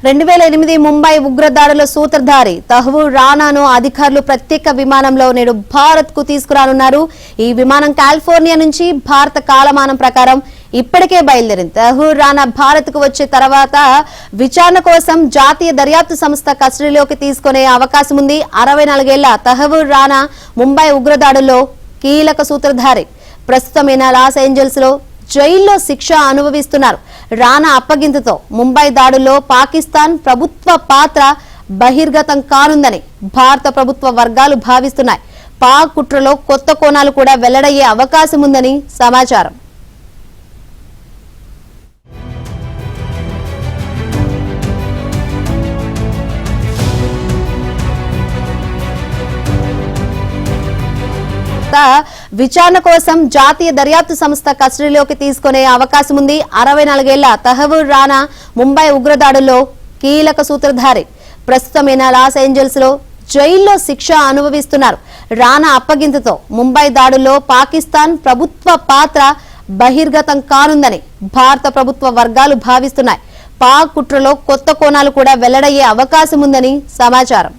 2008 ముంబై ఉగ్రదాడుల సూత్రధారి తహవూర్ రానాను అధికారులు ప్రత్యేక విమానంలో నేడు భారత్ కు తీసుకురానున్నారు. ఈ విమానం కాలిఫోర్నియా నుంచి భారత కాలమానం ప్రకారం ఇప్పటికే బయలుదేరింది. తహవూర్ రానా భారత్ కు వచ్చే తర్వాత విచారణ కోసం జాతీయ దర్యాప్తు సంస్థ కస్టడీలోకి తీసుకునే అవకాశం ఉంది. 64 ఏళ్ల తహవూర్ రానా ముంబై ఉగ్రదాడుల్లో కీలక సూత్రధారి. ప్రస్తుతం ఈయన లాస్ ఏంజల్స్ లో జైల్లో శిక్ష అనుభవిస్తున్నారు. రానా అప్పగింతతో ముంబై దాడుల్లో పాకిస్తాన్ ప్రభుత్వ పాత్ర బహిర్గతం కానుందని భారత ప్రభుత్వ వర్గాలు భావిస్తున్నాయి. పాక్ కుట్రలో కొత్త కోణాలు కూడా వెల్లడయ్యే అవకాశం ఉందని సమాచారం. విచారణ కోసం జాతీయ దర్యాప్తు సంస్థ కస్టడీలోకి తీసుకునే అవకాశం ఉంది. 64 ఏళ్ల తహవూర్ రానా ముంబై ఉగ్రదాడుల్లో కీలక సూత్రధారి. ప్రస్తుతం ఈయన లాస్ ఏంజల్స్ లో జైల్లో శిక్ష అనుభవిస్తున్నారు. రానా అప్పగింతతో ముంబై దాడుల్లో పాకిస్తాన్ ప్రభుత్వ పాత్ర బహిర్గతం కానుందని భారత ప్రభుత్వ వర్గాలు భావిస్తున్నాయి. పాక్ కుట్రలో కొత్త కోణాలు కూడా వెల్లడయ్యే అవకాశం ఉందని సమాచారం.